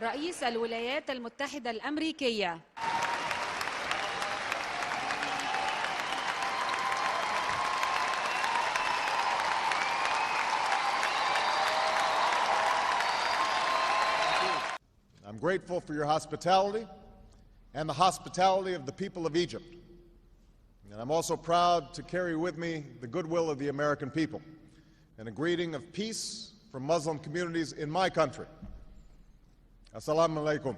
رئيس الولايات المتحدة الأمريكية. I'm grateful for your hospitality and the hospitality of the people of Egypt. And I'm also proud to carry with me the goodwill of the American people and a greeting of peace from Muslim communities in my country. Assalamu alaikum.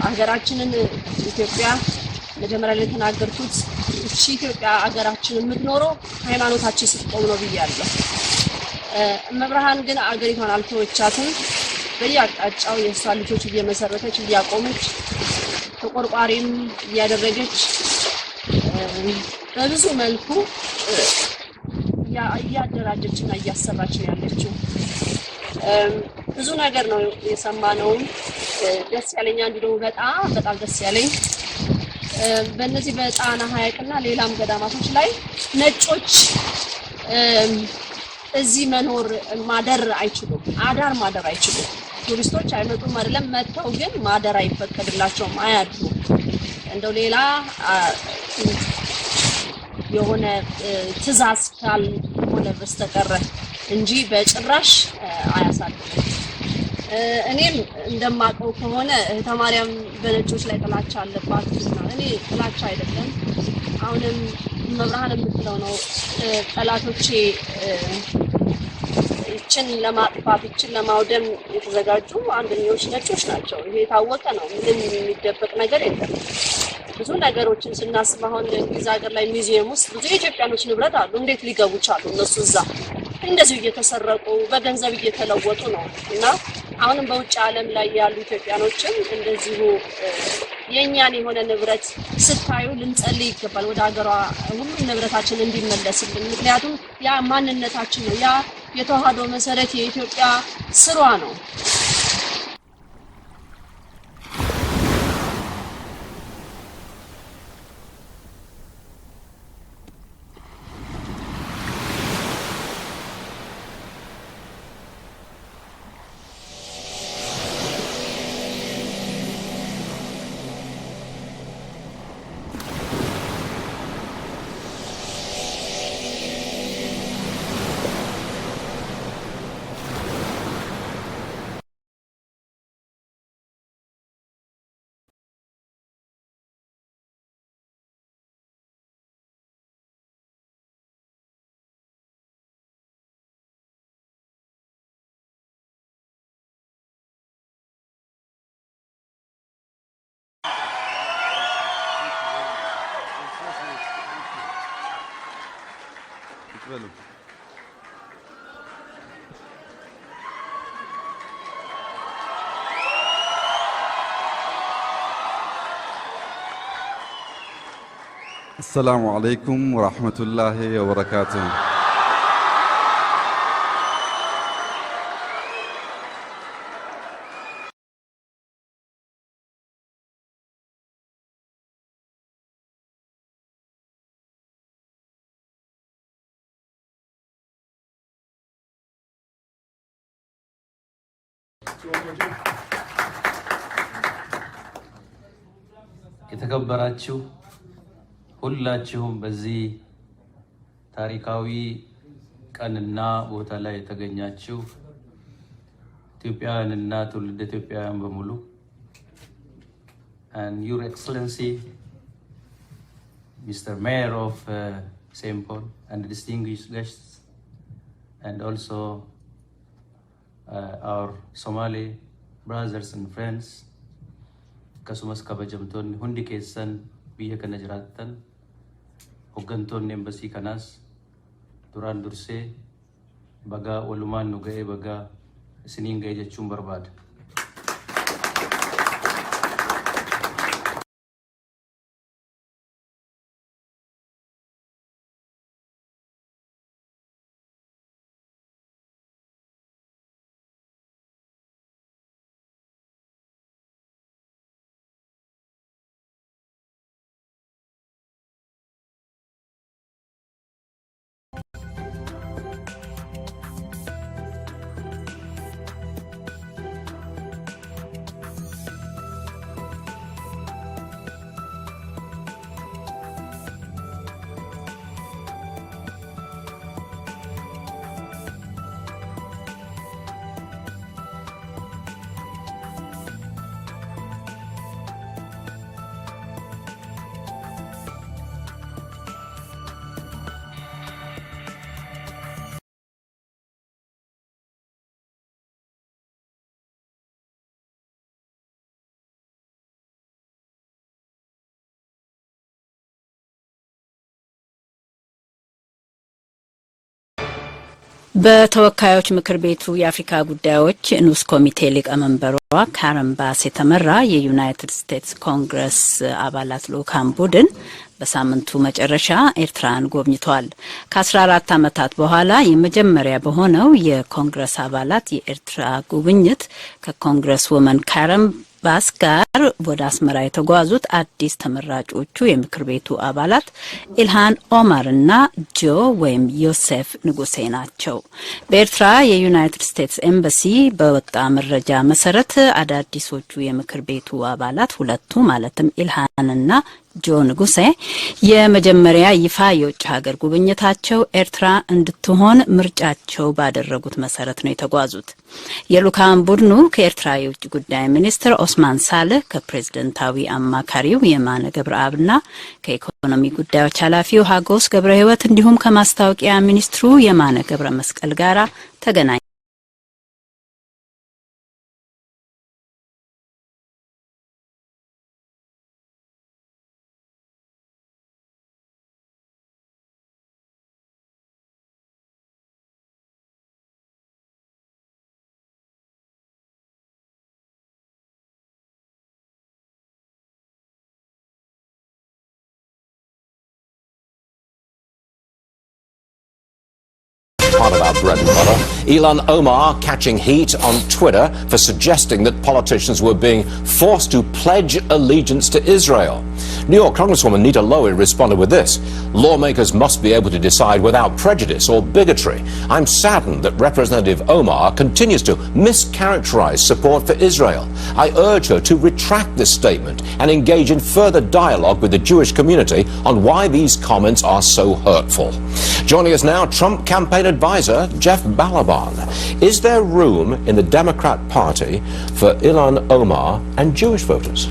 አገራችንን ኢትዮጵያ መጀመሪያ ላይ ተናገርኩት እቺ ኢትዮጵያ አገራችንን የምትኖረው ሃይማኖታችን ስትቆም ነው ብያለሁ። መብርሃን ግን አገሪቷን አልተወቻትም። በየአቅጣጫው የሷ ልጆች እየመሰረተች እያቆመች ተቆርቋሪም እያደረገች በብዙ መልኩ እያደራጀችና እያሰራች ነው ያለችው። ብዙ ነገር ነው የሰማነው። ደስ ያለኝ አንዱ ደግሞ በጣም ደስ ያለኝ በእነዚህ በጣና ሐይቅና ሌላም ገዳማቶች ላይ ነጮች እዚህ መኖር ማደር አይችሉም፣ አዳር ማደር አይችሉም። ቱሪስቶች አይመጡም አይደለም፣ መጥተው ግን ማደር አይፈቀድላቸውም፣ አያድሩም። እንደው ሌላ የሆነ ትዕዛዝ ካልሆነ በስተቀር እንጂ በጭራሽ አያሳልፉም። እኔም እንደማቀው ከሆነ እህተ ማርያም በነጮች ላይ ጥላቻ አለባት። እኔ ጥላቻ አይደለም፣ አሁንም መብርሃን የምትለው ነው። ጠላቶቼ እችን ለማጥፋት እችን ለማውደም የተዘጋጁ አንደኞች ነጮች ናቸው። ይሄ የታወቀ ነው። ምንም የሚደበቅ ነገር የለም። ብዙ ነገሮችን ስናስብ አሁን እንግሊዝ ሀገር ላይ ሙዚየም ውስጥ ብዙ የኢትዮጵያኖች ንብረት አሉ። እንዴት ሊገቡ ቻሉ? እነሱ እዛ እንደዚሁ እየተሰረቁ በገንዘብ እየተለወጡ ነው። እና አሁንም በውጭ ዓለም ላይ ያሉ ኢትዮጵያኖችን እንደዚሁ የኛን የሆነ ንብረት ስታዩ ልንጸልይ ይገባል። ወደ ሀገሯ ሁሉም ንብረታችን እንዲመለስልን። ምክንያቱም ያ ማንነታችን ነው። ያ የተዋህዶ መሰረት የኢትዮጵያ ስሯ ነው። السلام عليكم ورحمة الله وبركاته. የተከበራችሁ ሁላችሁም በዚህ ታሪካዊ ቀንና ቦታ ላይ የተገኛችሁ ኢትዮጵያውያንና ትውልደ ኢትዮጵያውያን በሙሉ and Your Excellency Mr. Mayor of St. Paul and distinguished guests and also our Somali brothers and friends kasumas kabajamton hundi keessan biyya kana jiraattan hooggantoonni embassii kanaas duraan dursee baga walumaan nu ga'ee baga isiniin ga'ee jechuun barbaada. በተወካዮች ምክር ቤቱ የአፍሪካ ጉዳዮች ንዑስ ኮሚቴ ሊቀመንበሯ ካረን ባስ የተመራ የዩናይትድ ስቴትስ ኮንግረስ አባላት ልኡካን ቡድን በሳምንቱ መጨረሻ ኤርትራን ጎብኝቷል። ከ14 ዓመታት በኋላ የመጀመሪያ በሆነው የኮንግረስ አባላት የኤርትራ ጉብኝት ከኮንግረስ ወመን ካረን ባስ ጋር ወደ አስመራ የተጓዙት አዲስ ተመራጮቹ የምክር ቤቱ አባላት ኢልሀን ኦማርና ጆ ወይም ዮሴፍ ንጉሴ ናቸው። በኤርትራ የዩናይትድ ስቴትስ ኤምባሲ በወጣ መረጃ መሰረት አዳዲሶቹ የምክር ቤቱ አባላት ሁለቱ ማለትም ኢልሀንና ጆ ንጉሴ የመጀመሪያ ይፋ የውጭ ሀገር ጉብኝታቸው ኤርትራ እንድትሆን ምርጫቸው ባደረጉት መሰረት ነው የተጓዙት። የልኡካን ቡድኑ ከኤርትራ የውጭ ጉዳይ ሚኒስትር ኦስማን ሳልህ ከፕሬዝዳንታዊ አማካሪው የማነ ገብረአብና ከኢኮኖሚ ጉዳዮች ኃላፊው ሀጎስ ገብረ ሕይወት እንዲሁም ከማስታወቂያ ሚኒስትሩ የማነ ገብረ መስቀል ጋራ ተገናኙ። Part of our bread and butter. Ilhan Omar catching heat on Twitter for suggesting that politicians were being forced to pledge allegiance to Israel. New York Congresswoman Nita Lowey responded with this: lawmakers must be able to decide without prejudice or bigotry. I'm saddened that Representative Omar continues to mischaracterize support for Israel. I urge her to retract this statement and engage in further dialogue with the Jewish community on why these comments are so hurtful. Joining us now, Trump campaign advisor Jeff Balaban. Is there room in the Democrat Party for Ilhan Omar and Jewish voters?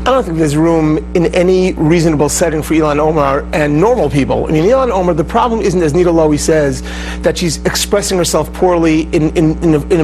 I don't think there's room in any reasonable setting for Ilhan Omar and normal people. I mean, Ilhan Omar, the problem isn't, as Nita Lowey says, that she's expressing herself poorly in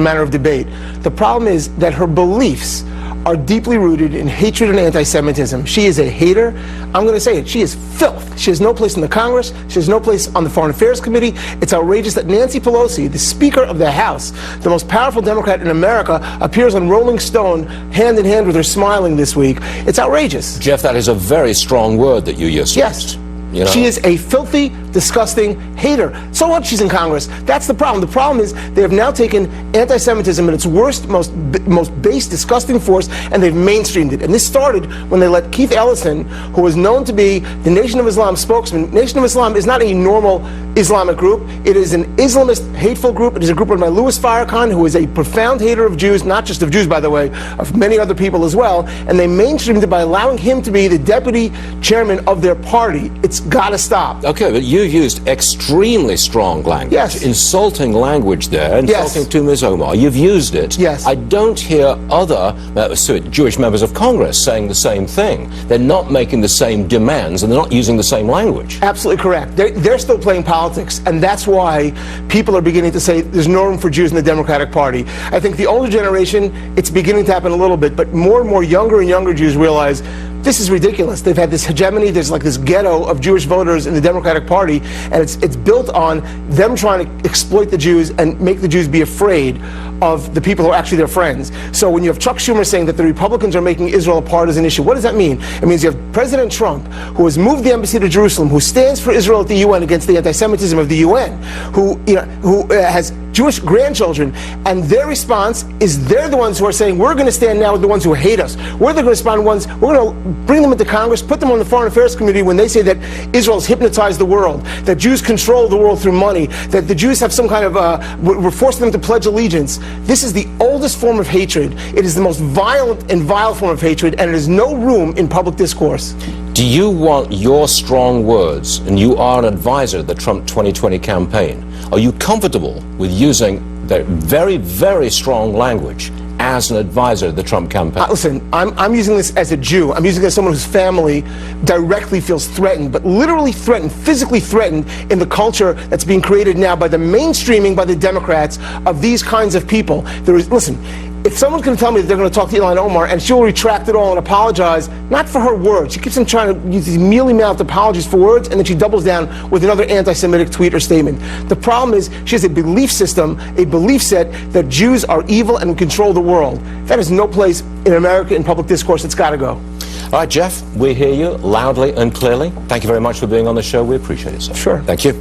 a manner of debate. The problem is that her beliefs are deeply rooted in hatred and anti-Semitism. She is a hater. I'm going to say it. She is filth. She has no place in the Congress. She has no place on the Foreign Affairs Committee. It's outrageous that Nancy Pelosi, the Speaker of the House, the most powerful Democrat in America, appears on Rolling Stone hand in hand with her smiling this week. It's outrageous. Jeff, that is a very strong word that you used. Yes. You know? She is a filthy, disgusting hater. So what? She's in Congress. That's the problem. The problem is they have now taken anti-Semitism at its worst, most base, disgusting force, and they've mainstreamed it. And this started when they let Keith Ellison, who was known to be the Nation of Islam spokesman. Nation of Islam is not a normal Islamic group. It is an Islamist, hateful group. It is a group run by Louis Farrakhan, who is a profound hater of Jews, not just of Jews, by the way, of many other people as well. And they mainstreamed it by allowing him to be the deputy chairman of their party. It's got to stop. Okay, but you used extremely strong language. Yes. Insulting language there, insulting to Ms. Omar. You've used it. Yes. I don't hear other Jewish members of Congress saying the same thing. They're not making the same demands and they're not using the same language. Absolutely correct. They're still playing politics, and that's why people are beginning to say there's no room for Jews in the Democratic Party. I think the older generation, it's beginning to happen a little bit, but more and more younger and younger Jews realize this is ridiculous. They've had this hegemony. There's like this ghetto of Jewish voters in the Democratic Party, and it's built on them trying to exploit the Jews and make the Jews be afraid of the people who are actually their friends. So when you have Chuck Schumer saying that the Republicans are making Israel a partisan issue, what does that mean? It means you have President Trump, who has moved the embassy to Jerusalem, who stands for Israel at the UN against the anti-Semitism of the UN, who has Jewish grandchildren, and their response is they're the ones who are saying, we're going to stand now with the ones who hate us. We're the respond ones, we're going to bring them into Congress, put them on the Foreign Affairs Committee when they say that Israel's hypnotized the world, that Jews control the world through money, that the Jews have some kind of, we're forcing them to pledge allegiance. This is the oldest form of hatred. It is the most violent and vile form of hatred, and it has no room in public discourse. Do you want your strong words, and you are an advisor of the Trump 2020 campaign, are you comfortable with using the very, very strong language as an advisor of the Trump campaign? Listen, I'm using this as a Jew. I'm using it as someone whose family directly feels threatened, but literally threatened, physically threatened in the culture that's being created now by the mainstreaming by the Democrats of these kinds of people. Listen, if someone's going to tell me that they're going to talk to Ilhan Omar and she'll retract it all and apologize, not for her words. She keeps on trying to use these mealy-mouthed apologies for words, and then she doubles down with another anti-Semitic tweet or statement. The problem is she has a belief system, a belief set that Jews are evil and control the world. That has no place in America in public discourse. It's got to go. All right, Jeff, we hear you loudly and clearly. Thank you very much for being on the show. We appreciate it, sir. Sure. Thank you.